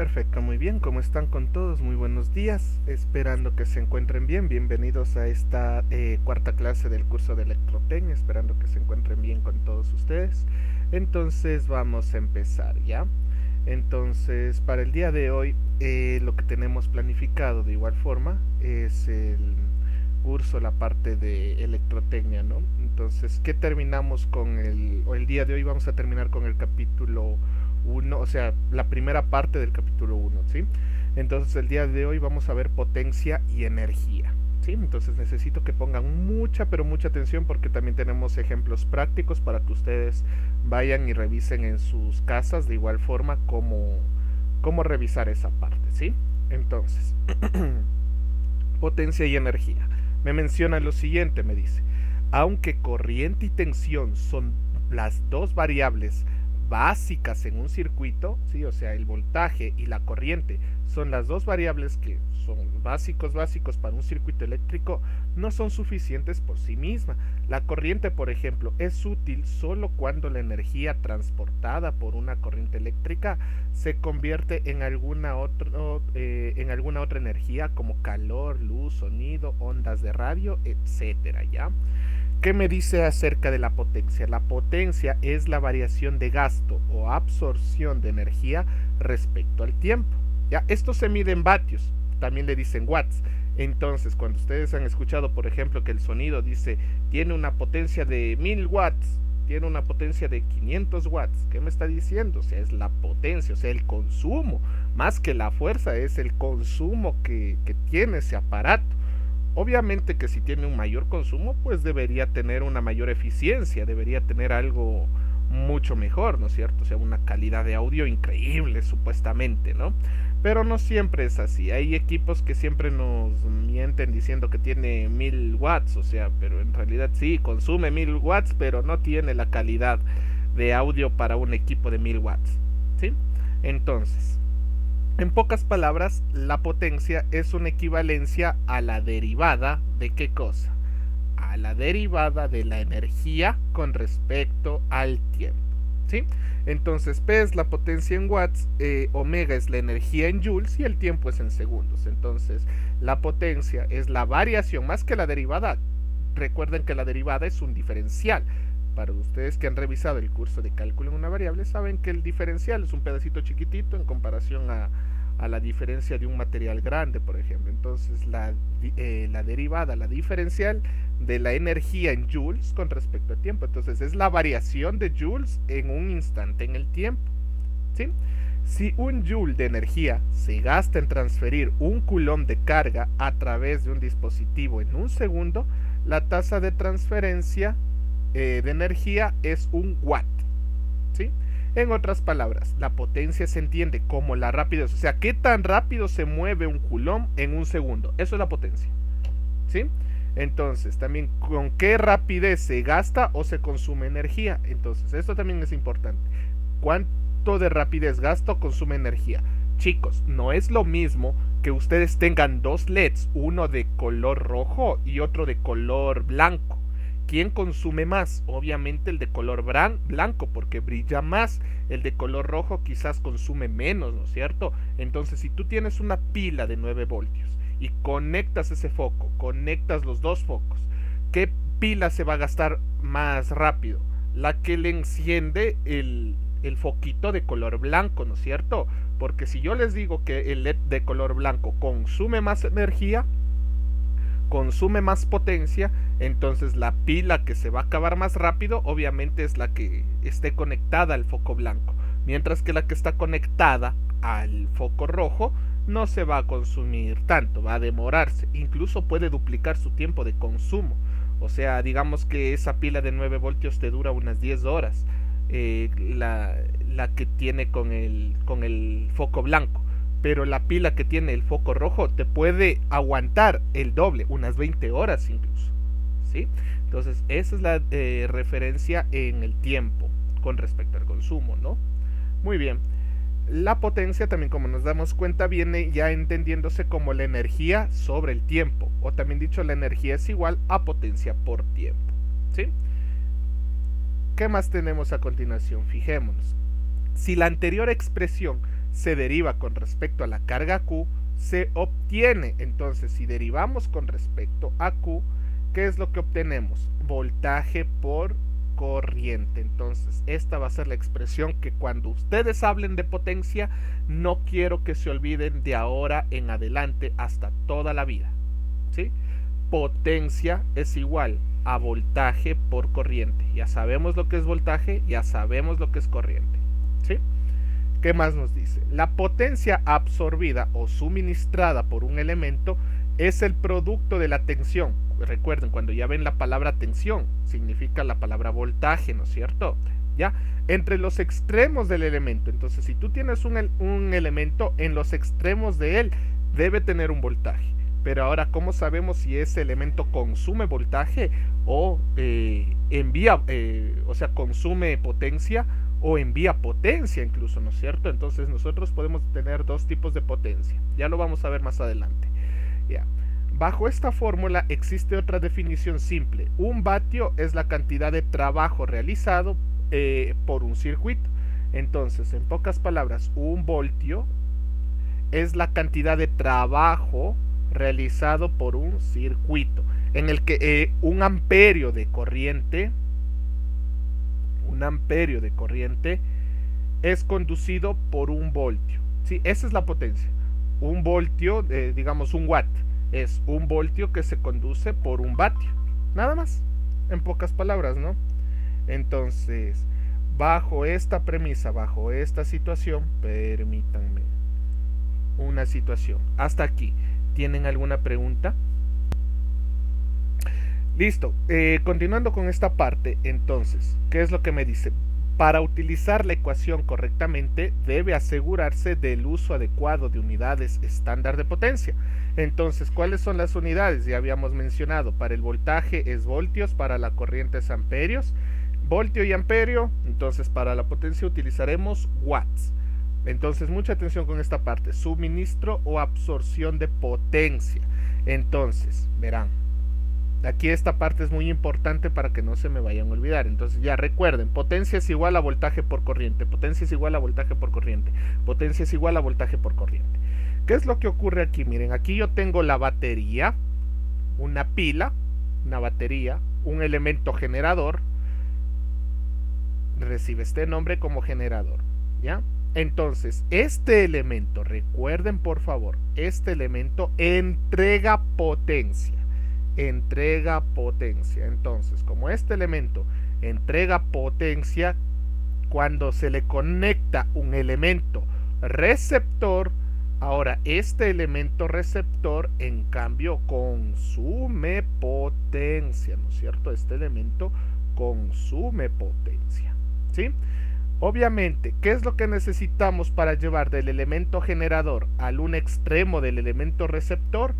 Perfecto, muy bien. ¿Cómo están con todos? Muy buenos días. Esperando que se encuentren bien. Bienvenidos a esta cuarta clase del curso de Electrotecnia. Esperando que se encuentren bien con todos ustedes. Entonces vamos a empezar, ¿ya? Entonces, para el día de hoy, lo que tenemos planificado de igual forma es el curso, la parte de electrotecnia, ¿no? Entonces, ¿qué terminamos con el día de hoy vamos a terminar con el capítulo uno, o sea, la primera parte del capítulo uno, ¿sí? Entonces, el día de hoy vamos a ver potencia y energía, ¿sí? Entonces, necesito que pongan mucha, pero mucha atención porque también tenemos ejemplos prácticos para que ustedes vayan y revisen en sus casas de igual forma cómo revisar esa parte, ¿sí? Entonces, potencia y energía. Me menciona lo siguiente, me dice, aunque corriente y tensión son las dos variables básicas en un circuito, ¿sí? O sea, el voltaje y la corriente son las dos variables que son básicos para un circuito eléctrico, no son suficientes por sí misma. La corriente, por ejemplo, es útil solo cuando la energía transportada por una corriente eléctrica se convierte en alguna otra energía como calor, luz, sonido, ondas de radio, etcétera, ¿ya? ¿Qué me dice acerca de la potencia? La potencia es la variación de gasto o absorción de energía respecto al tiempo. ¿Ya? Esto se mide en vatios, también le dicen watts. Entonces, cuando ustedes han escuchado, por ejemplo, que el sonido dice tiene una potencia de 1000 watts, tiene una potencia de 500 watts, ¿qué me está diciendo? O sea, es la potencia, o sea, el consumo, más que la fuerza, es el consumo que tiene ese aparato. Obviamente que si tiene un mayor consumo, pues debería tener una mayor eficiencia, debería tener algo mucho mejor, ¿no es cierto? O sea, una calidad de audio increíble, supuestamente, ¿no? Pero no siempre es así. Hay equipos que siempre nos mienten diciendo que tiene 1000 watts, o sea, pero en realidad sí, consume 1000 watts, pero no tiene la calidad de audio para un equipo de 1000 watts, ¿sí? Entonces, en pocas palabras, la potencia es una equivalencia a la derivada de ¿qué cosa? A la derivada de la energía con respecto al tiempo, ¿sí? Entonces, P es la potencia en watts, omega es la energía en joules y el tiempo es en segundos. Entonces, la potencia es la variación, más que la derivada. Recuerden que la derivada es un diferencial. Para ustedes que han revisado el curso de cálculo en una variable, saben que el diferencial es un pedacito chiquitito en comparación a la diferencia de un material grande, por ejemplo. Entonces, la derivada, la diferencial de la energía en joules con respecto al tiempo. Entonces, es la variación de joules en un instante en el tiempo, ¿sí? Si un joule de energía se gasta en transferir un coulomb de carga a través de un dispositivo en un segundo, la tasa de transferencia de energía es un watt, ¿sí? En otras palabras, la potencia se entiende como la rapidez, o sea, qué tan rápido se mueve un coulomb en un segundo. Eso es la potencia, ¿sí? Entonces, también con qué rapidez se gasta o se consume energía. Entonces, esto también es importante. ¿Cuánto de rapidez gasta o consume energía? Chicos, no es lo mismo que ustedes tengan dos LEDs, uno de color rojo y otro de color blanco. ¿Quién consume más? Obviamente el de color blanco, porque brilla más. El de color rojo quizás consume menos, ¿no es cierto? Entonces, si tú tienes una pila de 9 voltios y conectas ese foco, conectas los dos focos, ¿qué pila se va a gastar más rápido? La que le enciende el foquito de color blanco, ¿no es cierto? Porque si yo les digo que el LED de color blanco consume más energía, consume más potencia, entonces la pila que se va a acabar más rápido obviamente es la que esté conectada al foco blanco, mientras que la que está conectada al foco rojo no se va a consumir tanto, va a demorarse, incluso puede duplicar su tiempo de consumo. O sea, digamos que esa pila de 9 voltios te dura unas 10 horas, la que tiene con el foco blanco, pero la pila que tiene el foco rojo te puede aguantar el doble, unas 20 horas incluso, ¿sí? Entonces, esa es la referencia en el tiempo con respecto al consumo, ¿no? Muy bien. La potencia también, como nos damos cuenta, viene ya entendiéndose como la energía sobre el tiempo, o también dicho, la energía es igual a potencia por tiempo, ¿sí? ¿Qué más tenemos a continuación? Fijémonos. Si la anterior expresión se deriva con respecto a la carga Q, se obtiene. Entonces, si derivamos con respecto a Q, ¿qué es lo que obtenemos? Voltaje por corriente. Entonces, esta va a ser la expresión que cuando ustedes hablen de potencia, no quiero que se olviden de ahora en adelante hasta toda la vida, ¿sí? Potencia es igual a voltaje por corriente. Ya sabemos lo que es voltaje, ya sabemos lo que es corriente, ¿sí? ¿Qué más nos dice? La potencia absorbida o suministrada por un elemento es el producto de la tensión. Recuerden, cuando ya ven la palabra tensión, significa la palabra voltaje, ¿no es cierto? ¿Ya? Entre los extremos del elemento. Entonces, si tú tienes un elemento, en los extremos de él debe tener un voltaje. Pero ahora, ¿cómo sabemos si ese elemento consume voltaje o consume potencia o envía potencia incluso, ¿no es cierto? Entonces nosotros podemos tener dos tipos de potencia. Ya lo vamos a ver más adelante. Ya. Bajo esta fórmula existe otra definición simple. Un vatio es la cantidad de trabajo realizado por un circuito. Entonces, en pocas palabras, un voltio es la cantidad de trabajo realizado por un circuito, en el que un amperio de corriente es conducido por un voltio, ¿sí? Esa es la potencia. Un voltio, digamos un watt, es un voltio que se conduce por un vatio, nada más, en pocas palabras, ¿no? Entonces, bajo esta premisa, bajo esta situación, permítanme una situación. Hasta aquí, ¿tienen alguna pregunta? Listo, continuando con esta parte, entonces, ¿qué es lo que me dice? Para utilizar la ecuación correctamente, debe asegurarse del uso adecuado de unidades estándar de potencia. Entonces, ¿cuáles son las unidades? Ya habíamos mencionado, para el voltaje es voltios, para la corriente es amperios, voltio y amperio. Entonces, para la potencia utilizaremos watts. Entonces, mucha atención con esta parte, suministro o absorción de potencia. Entonces, verán, aquí esta parte es muy importante para que no se me vayan a olvidar. Entonces ya recuerden, potencia es igual a voltaje por corriente, potencia es igual a voltaje por corriente, potencia es igual a voltaje por corriente. ¿Qué es lo que ocurre aquí? Miren, aquí yo tengo la batería, una pila, una batería, un elemento generador, recibe este nombre como generador, ¿ya? Entonces, este elemento, recuerden por favor, este elemento entrega potencia. Entonces, como este elemento entrega potencia, cuando se le conecta un elemento receptor, ahora este elemento receptor en cambio consume potencia, ¿no es cierto? Este elemento consume potencia, ¿sí? Obviamente, ¿qué es lo que necesitamos para llevar del elemento generador al un extremo del elemento receptor?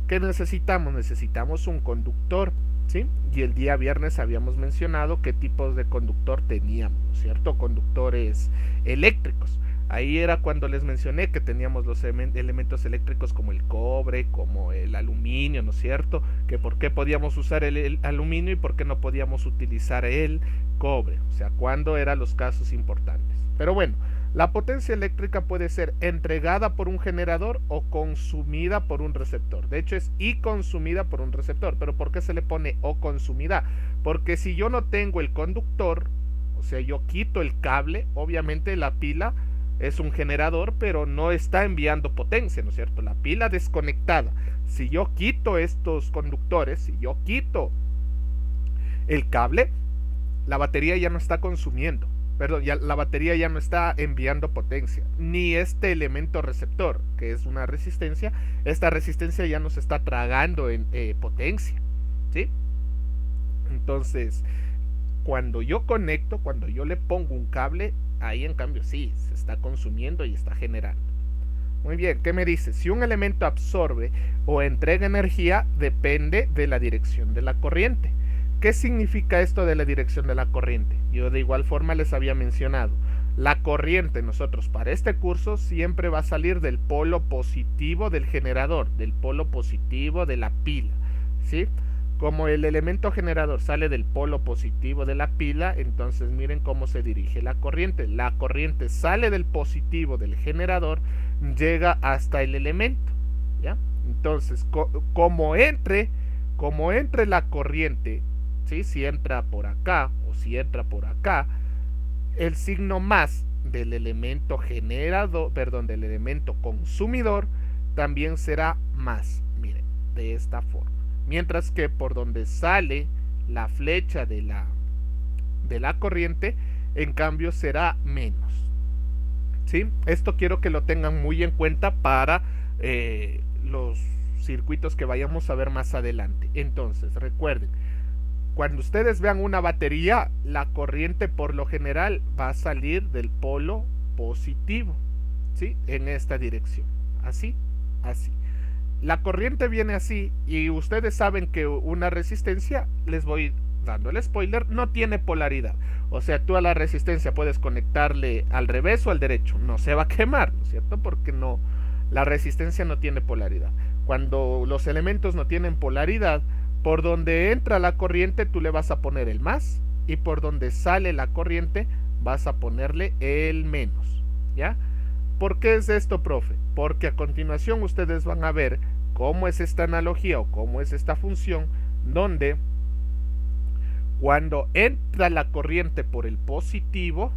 ¿Qué necesitamos? Necesitamos un conductor, ¿sí? Y el día viernes habíamos mencionado qué tipos de conductor teníamos, ¿no es cierto? Conductores eléctricos. Ahí era cuando les mencioné que teníamos los elementos eléctricos como el cobre, como el aluminio, ¿no es cierto? Que por qué podíamos usar el aluminio y por qué no podíamos utilizar el cobre. O sea, cuándo eran los casos importantes. Pero bueno, la potencia eléctrica puede ser entregada por un generador o consumida por un receptor. De hecho es y consumida por un receptor. ¿Pero por qué se le pone o consumida? Porque si yo no tengo el conductor, o sea, yo quito el cable, obviamente la pila es un generador, pero no está enviando potencia, ¿no es cierto? La pila desconectada. Si yo quito estos conductores, si yo quito el cable, la batería ya no está consumiendo. Perdón, la batería ya no está enviando potencia, ni este elemento receptor, que es una resistencia, esta resistencia ya nos está tragando en potencia, ¿sí? Entonces, cuando yo conecto, cuando yo le pongo un cable, ahí en cambio sí, se está consumiendo y está generando. Muy bien, ¿qué me dice? Si un elemento absorbe o entrega energía, depende de la dirección de la corriente. ¿Qué significa esto de la dirección de la corriente? Yo de igual forma les había mencionado. La corriente, nosotros para este curso siempre va a salir del polo positivo del generador, del polo positivo de la pila, ¿sí? Como el elemento generador sale del polo positivo de la pila, entonces miren cómo se dirige la corriente. La corriente sale del positivo del generador, llega hasta el elemento, ¿ya? Entonces, como entre la corriente, ¿sí? Si entra por acá o si entra por acá, el signo más del elemento generador, perdón, del elemento consumidor también será más, miren, de esta forma. Mientras que por donde sale la flecha de la corriente, en cambio será menos. ¿Sí? Esto quiero que lo tengan muy en cuenta para los circuitos que vayamos a ver más adelante. Entonces, recuerden, cuando ustedes vean una batería, la corriente por lo general va a salir del polo positivo, ¿sí? En esta dirección. Así, así. La corriente viene así y ustedes saben que una resistencia, les voy dando el spoiler, no tiene polaridad. O sea, tú a la resistencia puedes conectarle al revés o al derecho. No se va a quemar, ¿no es cierto? Porque no, la resistencia no tiene polaridad. Cuando los elementos no tienen polaridad, por donde entra la corriente tú le vas a poner el más y por donde sale la corriente vas a ponerle el menos, ¿ya? ¿Por qué es esto, profe? Porque a continuación ustedes van a ver cómo es esta analogía o cómo es esta función donde cuando entra la corriente por el positivo,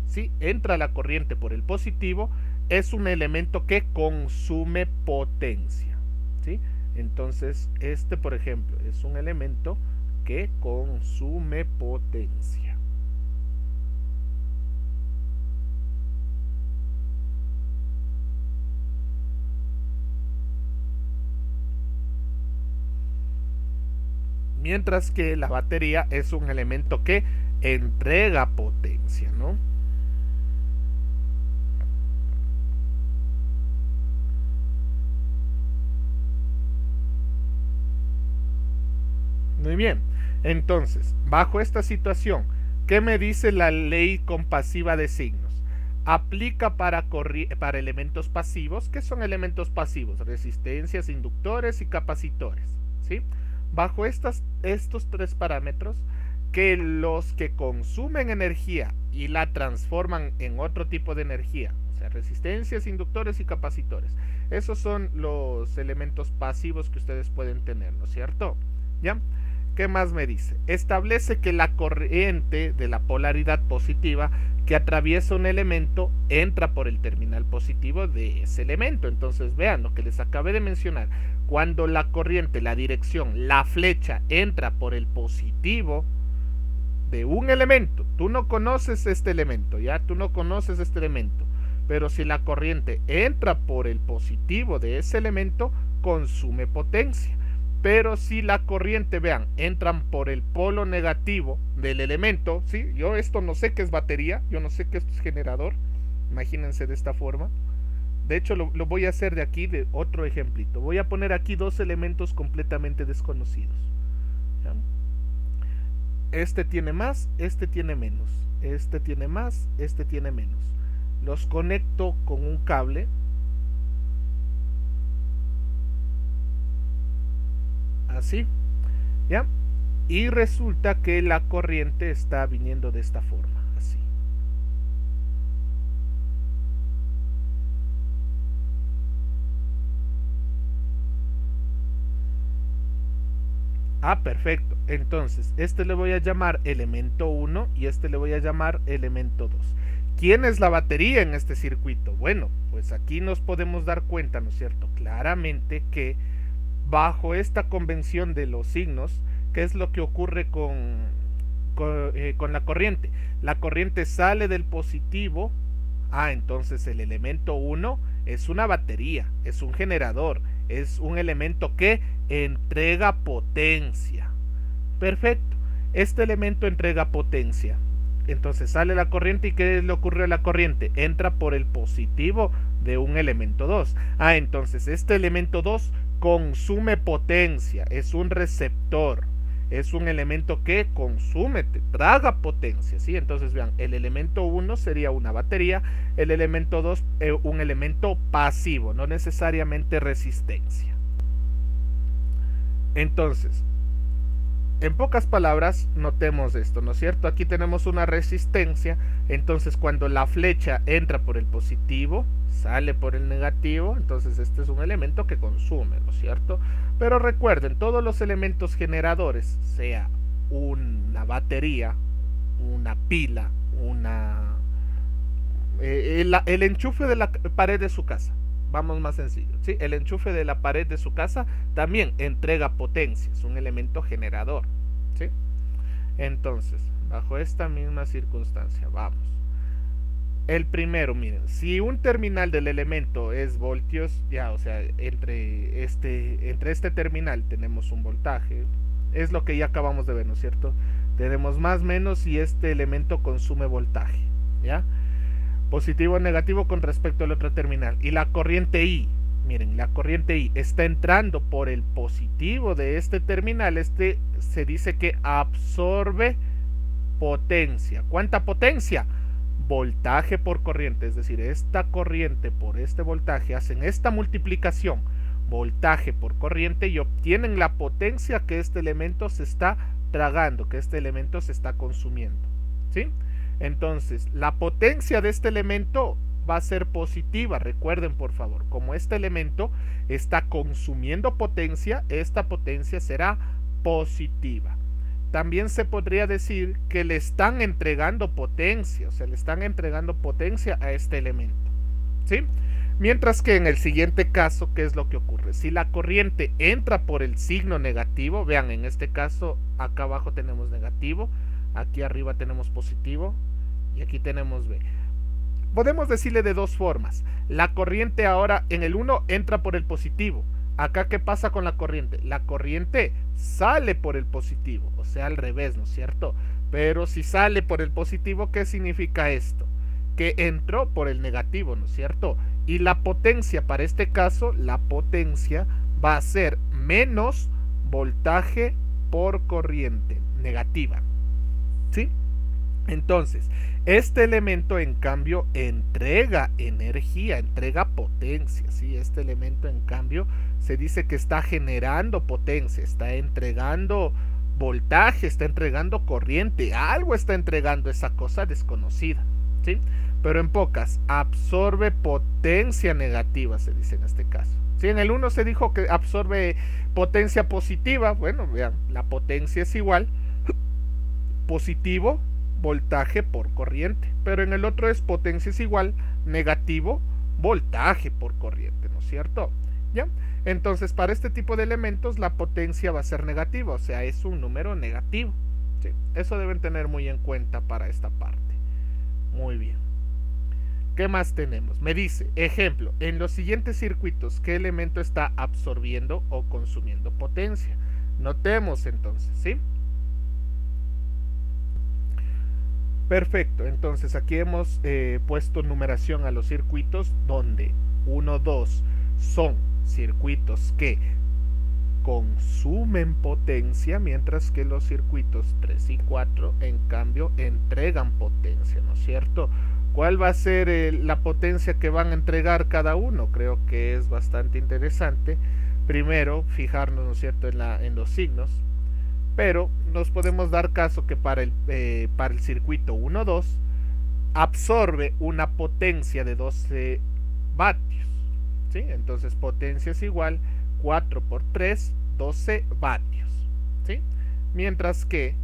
¿sí? Entra la corriente por el positivo, es un elemento que consume potencia, ¿sí? Entonces, este, por ejemplo, es un elemento que consume potencia. Mientras que la batería es un elemento que entrega potencia, ¿no? Muy bien. Entonces, bajo esta situación, ¿qué me dice la ley compasiva de signos? Aplica para elementos pasivos. ¿Qué son elementos pasivos? Resistencias, inductores y capacitores, ¿sí? Bajo estos tres parámetros, que los que consumen energía y la transforman en otro tipo de energía, o sea, resistencias, inductores y capacitores, esos son los elementos pasivos que ustedes pueden tener, ¿no es cierto? ¿Ya? ¿Qué más me dice? Establece que la corriente de la polaridad positiva que atraviesa un elemento entra por el terminal positivo de ese elemento. Entonces vean lo que les acabé de mencionar. Cuando la corriente, la dirección, la flecha entra por el positivo de un elemento, tú no conoces este elemento, ya tú no conoces este elemento, pero si la corriente entra por el positivo de ese elemento, consume potencia. Pero si la corriente, vean, entran por el polo negativo del elemento, ¿sí? Yo esto no sé qué es batería, yo no sé qué es generador, imagínense de esta forma. De hecho, lo voy a hacer de aquí, de otro ejemplito. Voy a poner aquí dos elementos completamente desconocidos, ¿ya? Este tiene más, este tiene menos. Este tiene más, este tiene menos. Los conecto con un cable. Así, ¿ya? Y resulta que la corriente está viniendo de esta forma, así. Ah, perfecto. Entonces, este le voy a llamar elemento 1 y este le voy a llamar elemento 2. ¿Quién es la batería en este circuito? Bueno, pues aquí nos podemos dar cuenta, ¿no es cierto? Claramente que bajo esta convención de los signos, ¿qué es lo que ocurre con la corriente? La corriente sale del positivo. Entonces el elemento 1 es una batería, es un generador, es un elemento que entrega potencia. Perfecto, este elemento entrega potencia. Entonces sale la corriente y ¿qué le ocurre a la corriente? Entra por el positivo de un elemento 2. Entonces este elemento 2 consume potencia, es un receptor, es un elemento que consume, te traga potencia, ¿sí? Entonces vean, el elemento 1 sería una batería, el elemento 2 un elemento pasivo, no necesariamente resistencia. Entonces, en pocas palabras, notemos esto, ¿no es cierto? Aquí tenemos una resistencia, entonces cuando la flecha entra por el positivo, sale por el negativo, entonces este es un elemento que consume, ¿no es cierto? Pero recuerden, todos los elementos generadores, sea una batería, una pila, el enchufe de la pared de su casa, vamos más sencillo, ¿sí? El enchufe de la pared de su casa también entrega potencia, es un elemento generador, ¿sí? Entonces, bajo esta misma circunstancia, vamos. El primero, miren, si un terminal del elemento es voltios, ya, o sea, entre este terminal tenemos un voltaje, es lo que ya acabamos de ver, ¿no es cierto? Tenemos más menos y este elemento consume voltaje, ¿ya? Positivo o negativo con respecto al otro terminal. Y la corriente I, miren, la corriente I está entrando por el positivo de este terminal. Este se dice que absorbe potencia. ¿Cuánta potencia? Voltaje por corriente, es decir, esta corriente por este voltaje hacen esta multiplicación, voltaje por corriente, y obtienen la potencia que este elemento se está tragando, que este elemento se está consumiendo, ¿sí? Entonces, la potencia de este elemento va a ser positiva, recuerden por favor, como este elemento está consumiendo potencia, esta potencia será positiva. También se podría decir que le están entregando potencia, o sea, le están entregando potencia a este elemento, ¿sí? Mientras que en el siguiente caso, ¿qué es lo que ocurre? Si la corriente entra por el signo negativo, vean, en este caso, acá abajo tenemos negativo, aquí arriba tenemos positivo y aquí tenemos B. Podemos decirle de dos formas. La corriente ahora en el 1 entra por el positivo. Acá, ¿qué pasa con la corriente? La corriente sale por el positivo, o sea, al revés, ¿no es cierto? Pero si sale por el positivo, ¿qué significa esto? Que entró por el negativo, ¿no es cierto? Y la potencia, para este caso, la potencia va a ser menos voltaje por corriente negativa, ¿sí? Entonces, este elemento en cambio entrega energía, entrega potencia, ¿sí? Este elemento en cambio se dice que está generando potencia, está entregando voltaje, está entregando corriente, algo está entregando esa cosa desconocida, ¿sí? Pero en pocas, absorbe potencia negativa, se dice en este caso. ¿Sí? En el 1 se dijo que absorbe potencia positiva, bueno, vean, la potencia es igual, positivo, voltaje por corriente, pero en el otro es potencia es igual, negativo, voltaje por corriente, ¿no es cierto? ¿Ya? Entonces, para este tipo de elementos la potencia va a ser negativa, o sea, es un número negativo, ¿sí? Eso deben tener muy en cuenta para esta parte. Muy bien. ¿Qué más tenemos? Me dice, ejemplo, en los siguientes circuitos, ¿qué elemento está absorbiendo o consumiendo potencia? Notemos entonces, ¿sí? Perfecto, entonces aquí hemos puesto numeración a los circuitos donde 1, 2 son circuitos que consumen potencia, mientras que los circuitos 3 y 4 en cambio entregan potencia, ¿no es cierto? ¿Cuál va a ser la potencia que van a entregar cada uno? Creo que es bastante interesante. Primero, fijarnos, ¿no es cierto?, en los signos. Pero nos podemos dar caso que para el circuito 1-2 absorbe una potencia de 12 vatios, ¿sí? Entonces potencia es igual 4 por 3, 12 vatios, ¿sí? Mientras que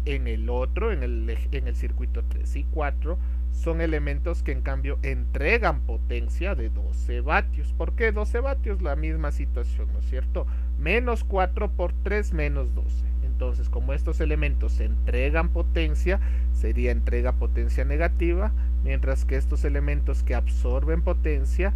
en el otro, en el circuito 3 y 4, son elementos que en cambio entregan potencia de 12 vatios. ¿Por qué 12 vatios? La misma situación, ¿no es cierto? Menos 4 por 3, menos 12. Entonces, como estos elementos entregan potencia, sería entrega potencia negativa, mientras que estos elementos que absorben potencia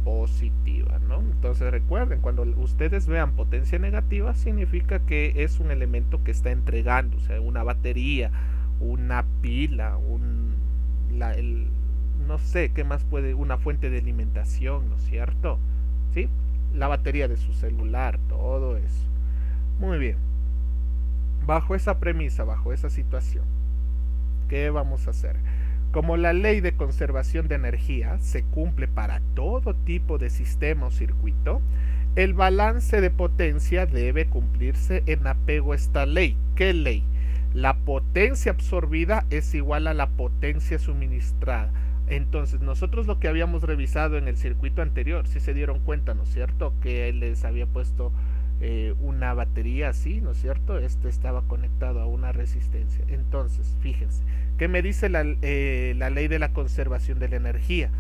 positiva, ¿no? Entonces recuerden, cuando ustedes vean potencia negativa, significa que es un elemento que está entregando, o sea, una batería, una pila, no sé qué más puede, una fuente de alimentación, ¿no es cierto? ¿Sí? La batería de su celular, todo eso. Muy bien. Bajo esa premisa, bajo esa situación, ¿qué vamos a hacer? Como la ley de conservación de energía se cumple para todo tipo de sistema o circuito, El balance de potencia debe cumplirse en apego a esta ley. ¿Qué ley? La potencia absorbida es igual a la potencia suministrada. Entonces nosotros lo que habíamos revisado en el circuito anterior, si se dieron cuenta, ¿no es cierto? Que él les había puesto una batería así, ¿no es cierto? Este estaba conectado a una resistencia. Entonces, fíjense, ¿qué me dice la ley de la conservación de la energía?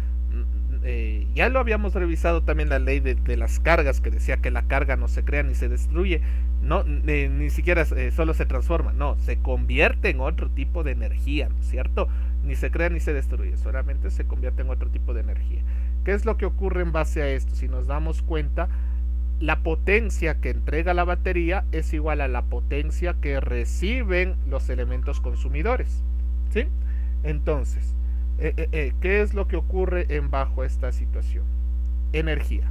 Ya lo habíamos revisado también la ley de las cargas, que decía que la carga no se crea ni se destruye, no, ni siquiera solo se transforma, no, se convierte en otro tipo de energía, ¿no es cierto? Ni se crea ni se destruye, solamente se convierte en otro tipo de energía. ¿Qué es lo que ocurre en base a esto? Si nos damos cuenta, la potencia que entrega la batería es igual a la potencia que reciben los elementos consumidores, ¿sí? Entonces, ¿qué es lo que ocurre en bajo esta situación? Energía.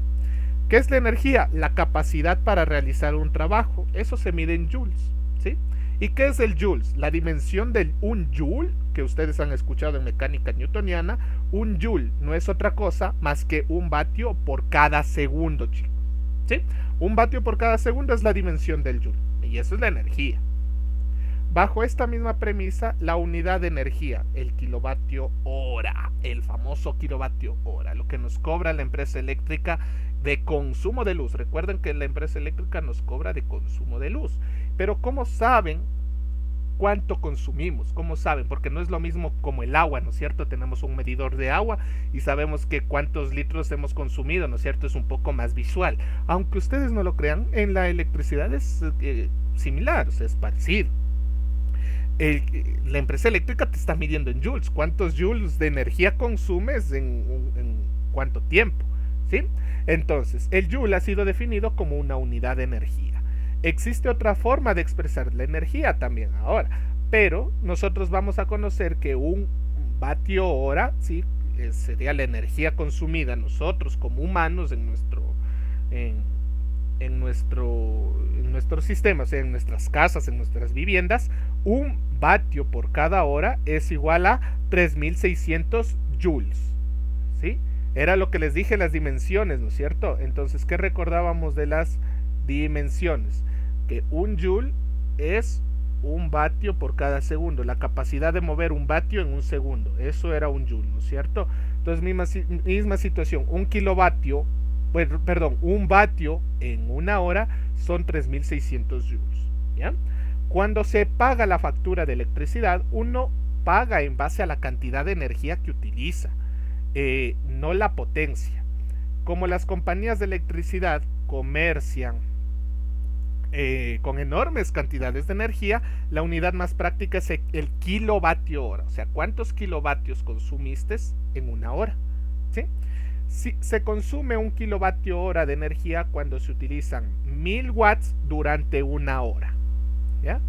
¿Qué es la energía? La capacidad para realizar un trabajo. Eso se mide en joules, ¿sí? ¿Y qué es el joules? La dimensión de un joule, que ustedes han escuchado en mecánica newtoniana. Un joule no es otra cosa más que un vatio por cada segundo, chicos, ¿sí? Un vatio por cada segundo es la dimensión del joule, y eso es la energía. Bajo esta misma premisa, la unidad de energía, el kilovatio hora, el famoso kilovatio hora, lo que nos cobra la empresa eléctrica de consumo de luz. Recuerden que la empresa eléctrica nos cobra de consumo de luz. Pero ¿cómo saben cuánto consumimos? ¿Cómo saben? Porque no es lo mismo como el agua, ¿no es cierto? Tenemos un medidor de agua y sabemos que cuántos litros hemos consumido, ¿no es cierto? Es un poco más visual. Aunque ustedes no lo crean, en la electricidad es similar, o sea, es parecido. La empresa eléctrica te está midiendo en joules. ¿Cuántos joules de energía consumes en cuánto tiempo? ¿Sí? Entonces, el joule ha sido definido como una unidad de energía. Existe otra forma de expresar la energía también ahora, pero nosotros vamos a conocer que un vatio hora, ¿sí? Sería la energía consumida nosotros como humanos en nuestro sistema, o sea, en nuestras casas, en nuestras viviendas. Un vatio por cada hora es igual a 3600 joules, ¿sí? Era lo que les dije, las dimensiones, ¿no es cierto? Entonces, ¿qué recordábamos de las dimensiones? Que un joule es un vatio por cada segundo, la capacidad de mover un vatio en un segundo, eso era un joule, ¿no es cierto? Entonces, misma situación, un kilovatio, perdón, un vatio en una hora son 3600 joules, ¿ya? Cuando se paga la factura de electricidad, uno paga en base a la cantidad de energía que utiliza, no la potencia. Como las compañías de electricidad comercian con enormes cantidades de energía, la unidad más práctica es el kilovatio hora, o sea, cuántos kilovatios consumiste en una hora, ¿sí? Si se consume un kilovatio hora de energía cuando se utilizan 1000 watts durante una hora, ¿ya?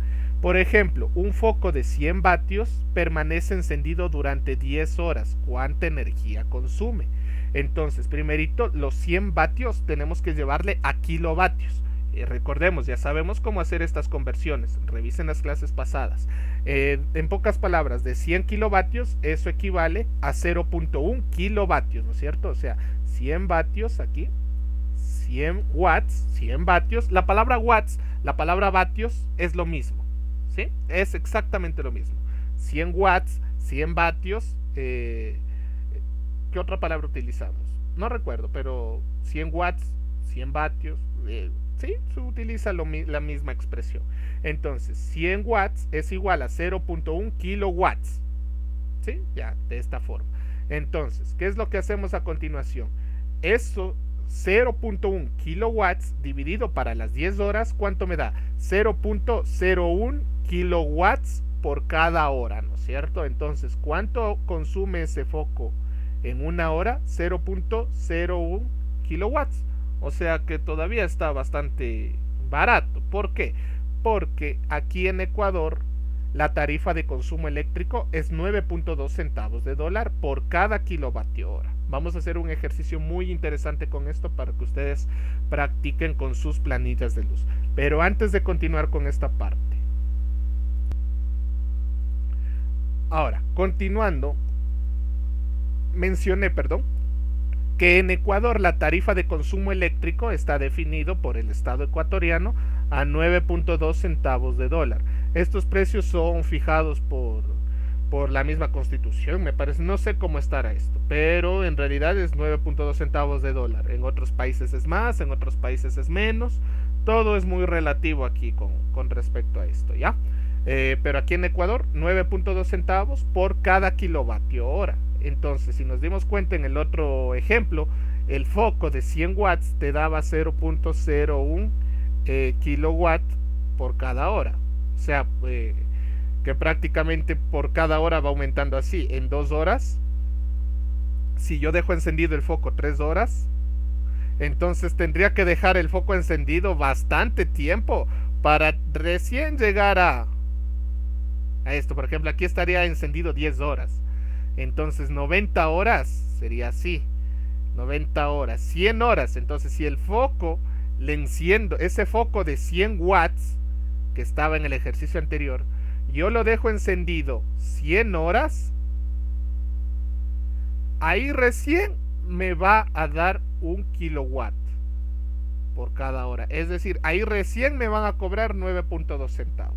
Por ejemplo, un foco de 100 vatios permanece encendido durante 10 horas. ¿Cuánta energía consume? Entonces, primerito, los 100 vatios tenemos que llevarle a kilovatios. Recordemos, ya sabemos cómo hacer estas conversiones. Revisen las clases pasadas. En pocas palabras, de 100 kilovatios, eso equivale a 0.1 kilovatios, ¿no es cierto? O sea, 100 vatios aquí, 100 watts, 100 vatios. La palabra watts, la palabra vatios es lo mismo, ¿sí? Es exactamente lo mismo. 100 watts, 100 vatios. ¿Qué otra palabra utilizamos? No recuerdo, pero 100 watts, 100 vatios. Sí, se utiliza la misma expresión. Entonces, 100 watts es igual a 0.1 kilowatts. ¿Sí? Ya, de esta forma. Entonces, ¿qué es lo que hacemos a continuación? Eso, 0.1 kilowatts dividido para las 10 horas, ¿cuánto me da? 0.01 kilowatts por cada hora, ¿no es cierto? Entonces, ¿cuánto consume ese foco en una hora? 0.01 kilowatts. O sea que todavía está bastante barato. ¿Por qué? Porque aquí en Ecuador la tarifa de consumo eléctrico es 9.2 centavos de dólar por cada kilovatio hora. Vamos a hacer un ejercicio muy interesante con esto para que ustedes practiquen con sus planillas de luz. Pero antes de continuar con esta parte. Ahora, continuando, que en Ecuador la tarifa de consumo eléctrico está definido por el Estado ecuatoriano a 9.2 centavos de dólar. Estos precios son fijados por la misma constitución, me parece, no sé cómo estará esto, pero en realidad es 9.2 centavos de dólar. En otros países es más, en otros países es menos, todo es muy relativo aquí con respecto a esto, ¿ya? Pero aquí en Ecuador 9.2 centavos por cada kilovatio hora. Entonces, si nos dimos cuenta en el otro ejemplo, el foco de 100 watts te daba 0.01 kilowatt por cada hora. O sea, que prácticamente por cada hora va aumentando así. En 2 horas, si yo dejo encendido el foco 3 horas, entonces tendría que dejar el foco encendido bastante tiempo para recién llegar a esto. Por ejemplo, aquí estaría encendido 10 horas. Entonces 90 horas sería así. 90 horas, 100 horas. Entonces si el foco le enciendo, ese foco de 100 watts que estaba en el ejercicio anterior, yo lo dejo encendido 100 horas, ahí recién me va a dar 1 kilowatt por cada hora. Es decir, ahí recién me van a cobrar 9.2 centavos.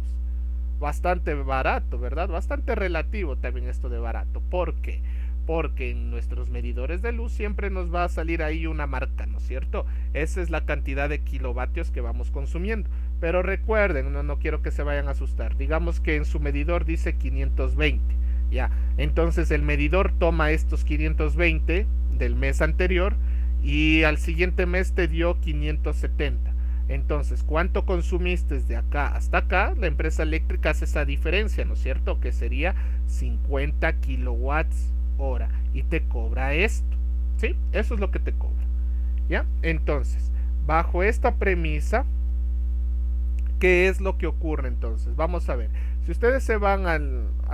Bastante barato, ¿verdad? Bastante relativo también esto de barato. ¿Por qué? Porque en nuestros medidores de luz siempre nos va a salir ahí una marca, ¿no es cierto? Esa es la cantidad de kilovatios que vamos consumiendo. Pero recuerden, no quiero que se vayan a asustar. Digamos que en su medidor dice 520, ¿ya? Entonces el medidor toma estos 520 del mes anterior y al siguiente mes te dio 570. Entonces, ¿cuánto consumiste desde acá hasta acá? La empresa eléctrica hace esa diferencia, ¿no es cierto? Que sería 50 kilowatts hora y te cobra esto, ¿sí? Eso es lo que te cobra, ¿ya? Entonces, bajo esta premisa, ¿qué es lo que ocurre entonces? Vamos a ver. Si ustedes se van a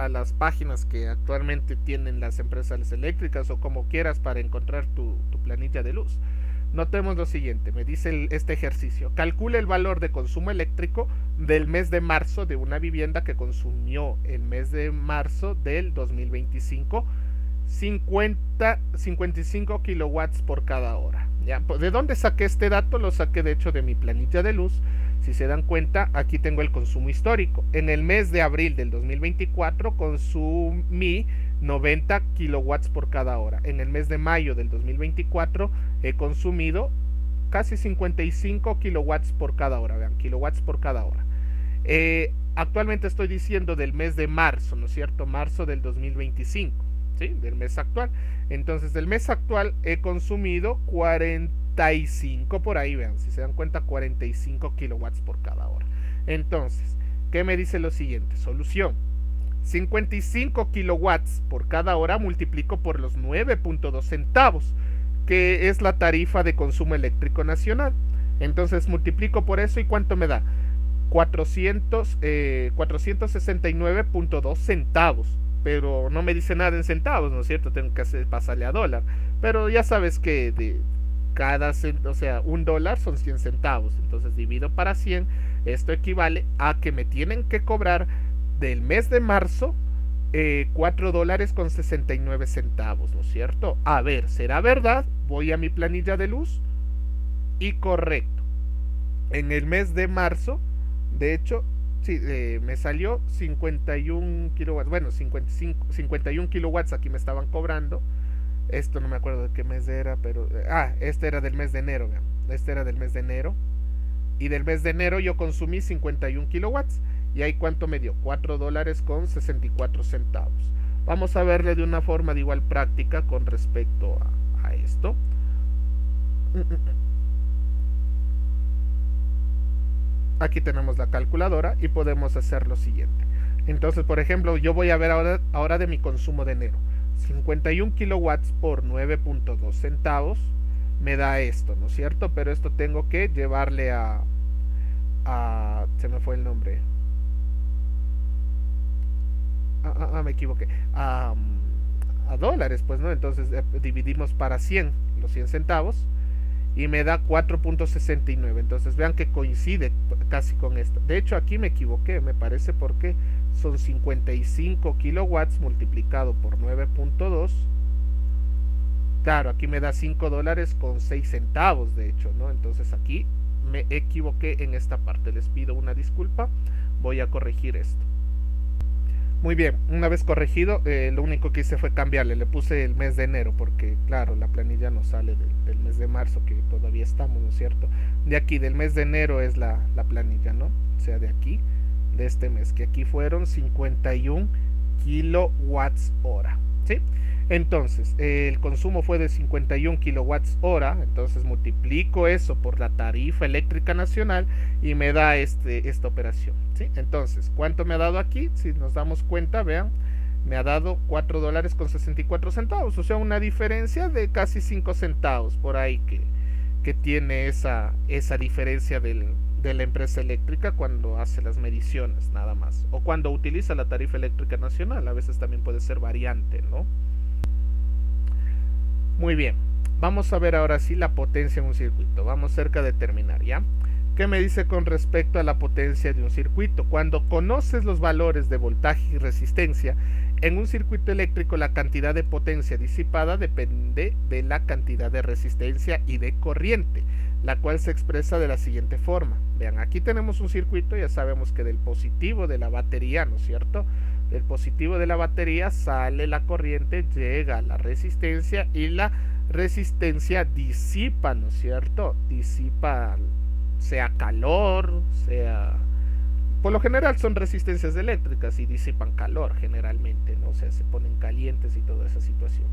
las páginas que actualmente tienen las empresas eléctricas o como quieras para encontrar tu planilla de luz, notemos lo siguiente, me dice este ejercicio. Calcule el valor de consumo eléctrico del mes de marzo de una vivienda que consumió el mes de marzo del 2025 55 kilowatts por cada hora. ¿Ya? ¿De dónde saqué este dato? Lo saqué de hecho de mi planilla de luz. Si se dan cuenta, aquí tengo el consumo histórico. En el mes de abril del 2024 consumí 90 kilowatts por cada hora. En el mes de mayo del 2024 he consumido casi 55 kilowatts por cada hora. Vean, kilowatts por cada hora. Actualmente estoy diciendo del mes de marzo, ¿no es cierto? Marzo del 2025, ¿sí? Del mes actual. Entonces, del mes actual he consumido 45 por ahí, vean, si se dan cuenta, 45 kilowatts por cada hora. Entonces, ¿qué me dice lo siguiente? Solución. 55 kilowatts por cada hora multiplico por los 9.2 centavos, que es la tarifa de consumo eléctrico nacional. Entonces multiplico por eso y ¿cuánto me da? 469.2 centavos. Pero no me dice nada en centavos, ¿no es cierto? Tengo que pasarle a dólar. Pero ya sabes que de cada o sea, $1 son 100 centavos. Entonces divido para 100. Esto equivale a que me tienen que cobrar del mes de marzo $4.69, ¿no es cierto? A ver, ¿será verdad? Voy a mi planilla de luz y correcto. En el mes de marzo, de hecho, sí, me salió 51 kilowatts, bueno, 51 kilowatts aquí me estaban cobrando. Esto no me acuerdo de qué mes era, pero este era del mes de enero, vean. Este era del mes de enero. Y del mes de enero yo consumí 51 kilowatts. Y ahí cuánto me dio, $4.64. Vamos a verle de una forma de igual práctica con respecto a esto. Aquí tenemos la calculadora y podemos hacer lo siguiente. Entonces, por ejemplo, yo voy a ver ahora de mi consumo de enero. 51 kilowatts por 9.2 centavos me da esto, ¿no es cierto? Pero esto tengo que llevarle se me fue el nombre. Me equivoqué. A dólares, pues, ¿no? Entonces dividimos para 100, los 100 centavos, y me da 4.69. Entonces vean que coincide casi con esto. De hecho, aquí me equivoqué, me parece, porque son 55 kilowatts multiplicado por 9.2 claro, aquí me da $5.06, de hecho, ¿no? Entonces aquí me equivoqué en esta parte. Les pido una disculpa. Voy a corregir esto. Muy bien, una vez corregido, lo único que hice fue cambiarle. Le puse el mes de enero porque, claro, la planilla no sale del mes de marzo, que todavía estamos, ¿no es cierto? De aquí, del mes de enero es la planilla, ¿no? O sea, de aquí, de este mes, que aquí fueron 51 kilowatts hora, ¿sí? Entonces, el consumo fue de 51 kilowatts hora, entonces multiplico eso por la tarifa eléctrica nacional y me da esta operación, ¿sí? Entonces, ¿cuánto me ha dado aquí? Si nos damos cuenta, vean, me ha dado $4.64, o sea, una diferencia de casi 5 centavos por ahí que tiene esa diferencia de la empresa eléctrica cuando hace las mediciones, nada más, o cuando utiliza la tarifa eléctrica nacional. A veces también puede ser variante, ¿no? Muy bien, vamos a ver ahora sí la potencia en un circuito. Vamos cerca de terminar, ¿ya? ¿Qué me dice con respecto a la potencia de un circuito? Cuando conoces los valores de voltaje y resistencia, en un circuito eléctrico la cantidad de potencia disipada depende de la cantidad de resistencia y de corriente, la cual se expresa de la siguiente forma. Vean, aquí tenemos un circuito, ya sabemos que del positivo de la batería, ¿no es cierto?, del positivo de la batería sale la corriente, llega a la resistencia y la resistencia disipa, ¿no es cierto? Disipa, sea calor, sea... Por lo general son resistencias eléctricas y disipan calor generalmente, ¿no? O sea, se ponen calientes y toda esa situación,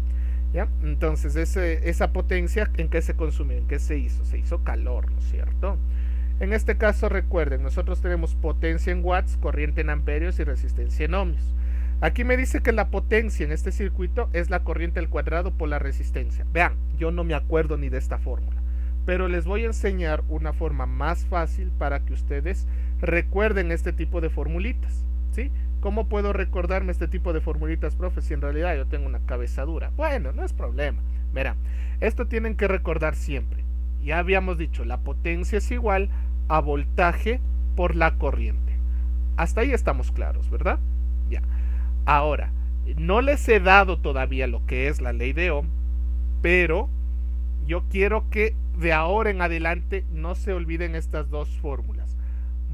¿ya? Entonces, esa potencia, ¿en qué se consumió? ¿En qué se hizo? Se hizo calor, ¿no es cierto? En este caso, recuerden, nosotros tenemos potencia en watts, corriente en amperios y resistencia en ohmios. Aquí me dice que la potencia en este circuito es la corriente al cuadrado por la resistencia. Vean, yo no me acuerdo ni de esta fórmula, pero les voy a enseñar una forma más fácil para que ustedes recuerden este tipo de formulitas, ¿sí? ¿Cómo puedo recordarme este tipo de formulitas, profe, si en realidad yo tengo una cabeza dura? Bueno, no es problema. Verán, esto tienen que recordar siempre. Ya habíamos dicho, la potencia es igual a voltaje por la corriente. Hasta ahí estamos claros, ¿verdad? Ya. Ahora, no les he dado todavía lo que es la ley de Ohm, pero yo quiero que de ahora en adelante no se olviden estas dos fórmulas.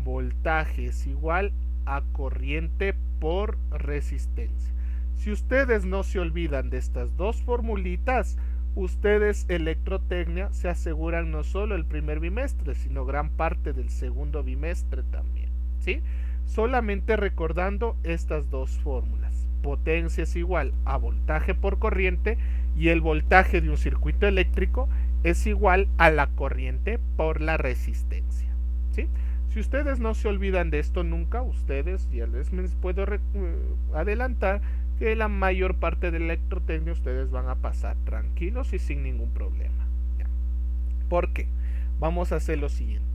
Voltaje es igual a corriente por resistencia. Si ustedes no se olvidan de estas dos formulitas, ustedes electrotecnia se aseguran no solo el primer bimestre, sino gran parte del segundo bimestre también, ¿sí? Solamente recordando estas dos fórmulas. Potencia es igual a voltaje por corriente y el voltaje de un circuito eléctrico es igual a la corriente por la resistencia, ¿sí? Si ustedes no se olvidan de esto nunca, ustedes, ya les puedo adelantar que la mayor parte de electrotecnia ustedes van a pasar tranquilos y sin ningún problema. ¿Ya? ¿Por qué? Vamos a hacer lo siguiente.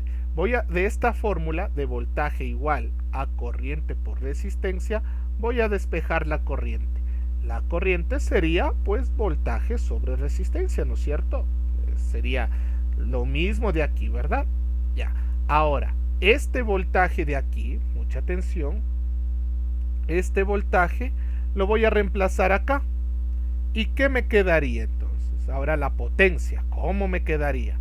De esta fórmula de voltaje igual a corriente por resistencia, voy a despejar la corriente. La corriente sería pues voltaje sobre resistencia, ¿no es cierto? Sería lo mismo de aquí, ¿verdad? Ya. Ahora, este voltaje de aquí, mucha atención, este voltaje lo voy a reemplazar acá. ¿Y qué me quedaría entonces? Ahora la potencia, ¿cómo me quedaría?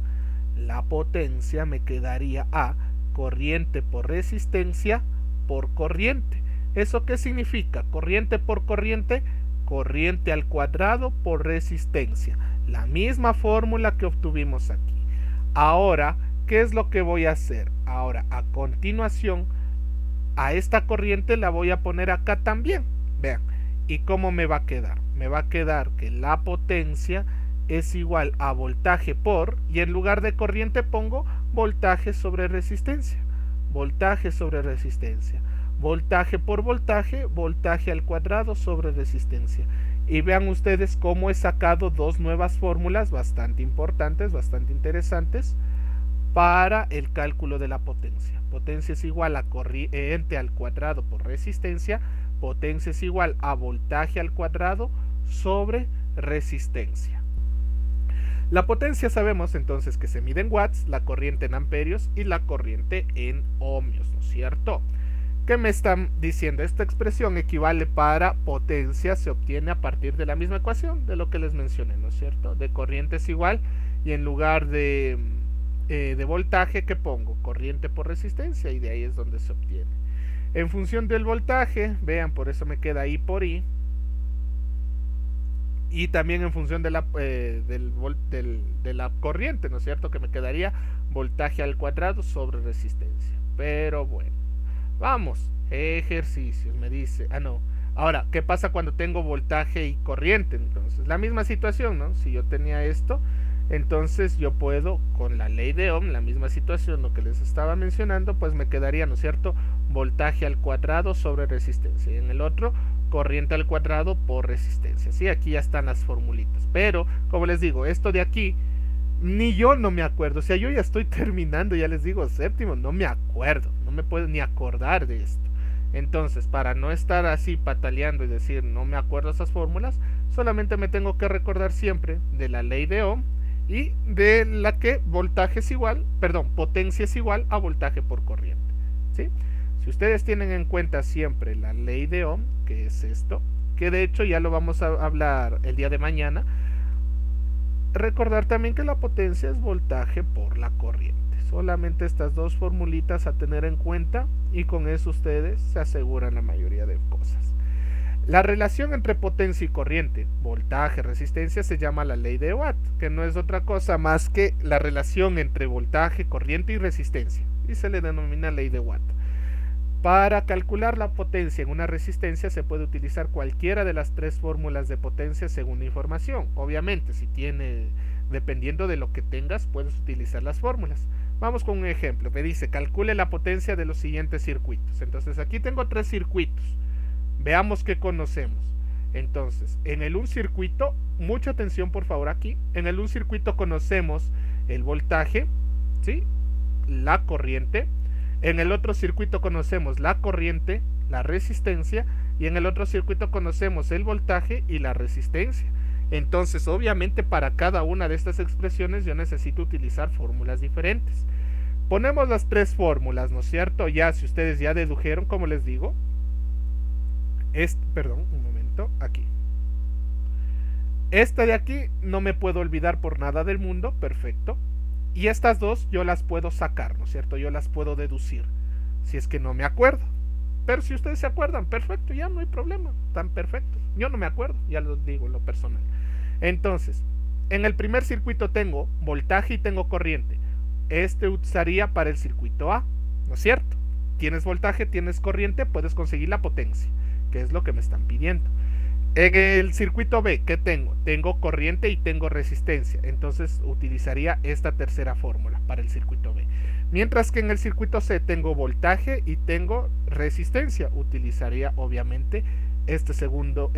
La potencia me quedaría a corriente por resistencia por corriente. ¿Eso qué significa? Corriente por corriente, corriente al cuadrado por resistencia. La misma fórmula que obtuvimos aquí. Ahora, ¿qué es lo que voy a hacer? Ahora, a continuación, a esta corriente la voy a poner acá también. Vean, ¿y cómo me va a quedar? Me va a quedar que la potencia es igual a voltaje por, y en lugar de corriente pongo voltaje sobre resistencia. Voltaje sobre resistencia. Voltaje por voltaje, voltaje al cuadrado sobre resistencia. Y vean ustedes cómo he sacado dos nuevas fórmulas bastante importantes, bastante interesantes para el cálculo de la potencia. Potencia es igual a corriente al cuadrado por resistencia. Potencia es igual a voltaje al cuadrado sobre resistencia. La potencia sabemos entonces que se mide en watts, la corriente en amperios y la corriente en ohmios, ¿no es cierto? ¿Qué me están diciendo? Esta expresión equivale para potencia, se obtiene a partir de la misma ecuación, de lo que les mencioné, ¿no es cierto? De corriente es igual, y en lugar de voltaje, ¿qué pongo? Corriente por resistencia, y de ahí es donde se obtiene. En función del voltaje, vean, por eso me queda I por I, y también en función de la corriente, ¿no es cierto? Que me quedaría voltaje al cuadrado sobre resistencia. Pero bueno, vamos, ejercicios, me dice. Ahora, ¿qué pasa cuando tengo voltaje y corriente? Entonces, la misma situación, ¿no? Si yo tenía esto, entonces yo puedo, con la ley de Ohm, la misma situación, lo que les estaba mencionando, pues me quedaría, ¿no es cierto? Voltaje al cuadrado sobre resistencia. Y en el otro, corriente al cuadrado por resistencia. Sí, aquí ya están las formulitas. Pero, como les digo, esto de aquí, ni yo no me acuerdo. O sea, yo ya estoy terminando, ya les digo, séptimo, no me acuerdo. No me puedo ni acordar de esto. Entonces, para no estar así pataleando y decir no me acuerdo esas fórmulas, solamente me tengo que recordar siempre de la ley de Ohm y de la que voltaje es igual, potencia es igual a voltaje por corriente. ¿Sí? Si ustedes tienen en cuenta siempre la ley de Ohm, que es esto, que de hecho ya lo vamos a hablar el día de mañana, recordar también que la potencia es voltaje por la corriente. Solamente estas dos formulitas a tener en cuenta y con eso ustedes se aseguran la mayoría de cosas. La relación entre potencia y corriente, voltaje, resistencia, se llama la ley de Watt, que no es otra cosa más que la relación entre voltaje, corriente y resistencia, y se le denomina ley de Watt. Para calcular la potencia en una resistencia se puede utilizar cualquiera de las tres fórmulas de potencia según la información. Obviamente, dependiendo de lo que tengas, puedes utilizar las fórmulas. Vamos con un ejemplo. Me dice, calcule la potencia de los siguientes circuitos. Entonces, aquí tengo tres circuitos. Veamos qué conocemos. Entonces, en el un circuito, mucha atención por favor aquí. En el un circuito conocemos el voltaje, ¿sí? La corriente. En el otro circuito conocemos la corriente, la resistencia, y en el otro circuito conocemos el voltaje y la resistencia. Entonces, obviamente, para cada una de estas expresiones yo necesito utilizar fórmulas diferentes. Ponemos las tres fórmulas, ¿no es cierto? Ya, si ustedes ya dedujeron, como les digo, aquí. Esta de aquí no me puedo olvidar por nada del mundo, perfecto. Y estas dos yo las puedo sacar, ¿no es cierto? Yo las puedo deducir, si es que no me acuerdo. Pero si ustedes se acuerdan, perfecto, ya no hay problema, tan perfecto. Yo no me acuerdo, ya lo digo en lo personal. Entonces, en el primer circuito tengo voltaje y tengo corriente. Este usaría para el circuito A, ¿no es cierto? Tienes voltaje, tienes corriente, puedes conseguir la potencia, que es lo que me están pidiendo. En el circuito B, ¿qué tengo? Tengo corriente y tengo resistencia. Entonces utilizaría esta tercera fórmula para el circuito B. Mientras que en el circuito C tengo voltaje y tengo resistencia. Utilizaría obviamente esta segunda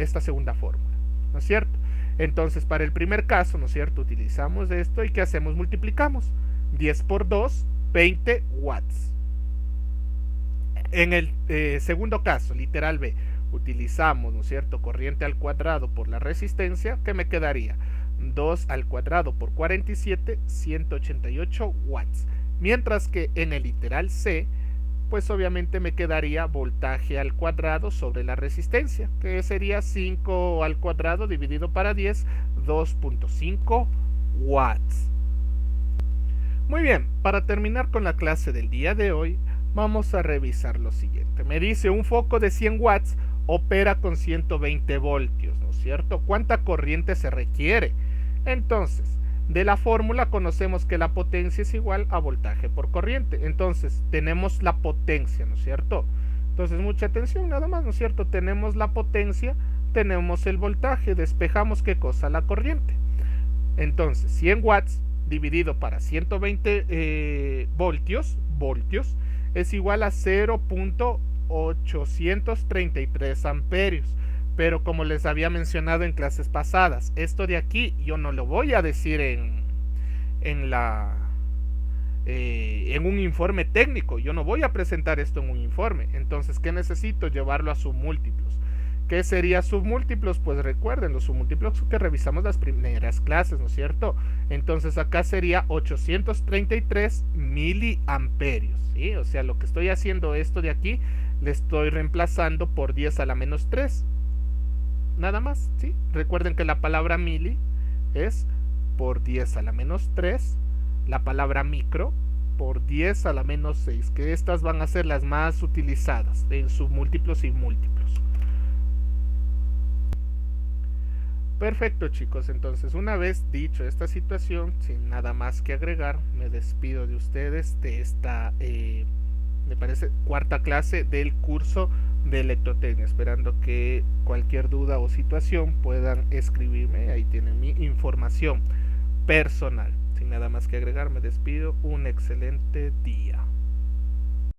fórmula, ¿no es cierto? Entonces para el primer caso, ¿no es cierto? Utilizamos esto y ¿qué hacemos? Multiplicamos. 10 por 2, 20 watts. En el segundo caso, literal B, utilizamos, ¿no es cierto?, corriente al cuadrado por la resistencia, que me quedaría 2 al cuadrado por 47, 188 watts. Mientras que en el literal C, pues obviamente me quedaría voltaje al cuadrado sobre la resistencia, que sería 5 al cuadrado dividido para 10, 2.5 watts. Muy bien, para terminar con la clase del día de hoy, vamos a revisar lo siguiente. Me dice, un foco de 100 watts opera con 120 voltios, ¿no es cierto? ¿Cuánta corriente se requiere? Entonces, de la fórmula conocemos que la potencia es igual a voltaje por corriente. Entonces, tenemos la potencia, ¿no es cierto? Entonces, mucha atención nada más, ¿no es cierto? Tenemos la potencia, tenemos el voltaje, despejamos ¿qué cosa? La corriente. Entonces, 100 watts dividido para 120 voltios es igual a 0.833 amperios. Pero como les había mencionado en clases pasadas, esto de aquí yo no lo voy a decir en un informe técnico. Yo no voy a presentar esto en un informe. Entonces, ¿qué necesito? Llevarlo a submúltiplos. ¿Qué sería submúltiplos? Pues recuerden, los submúltiplos que revisamos las primeras clases, ¿no es cierto? Entonces acá sería 833 miliamperios, ¿sí? O sea, lo que estoy haciendo esto de aquí, le estoy reemplazando por 10 a la menos 3. Nada más, ¿sí? Recuerden que la palabra mili es por 10 a la menos 3, la palabra micro por 10 a la menos 6, que estas van a ser las más utilizadas en submúltiplos y múltiplos. Perfecto, chicos, entonces una vez dicho esta situación, sin nada más que agregar, me despido de ustedes de esta, me parece, cuarta clase del curso de electrotecnia, esperando que cualquier duda o situación puedan escribirme, ahí tienen mi información personal. Sin nada más que agregar, me despido, un excelente día.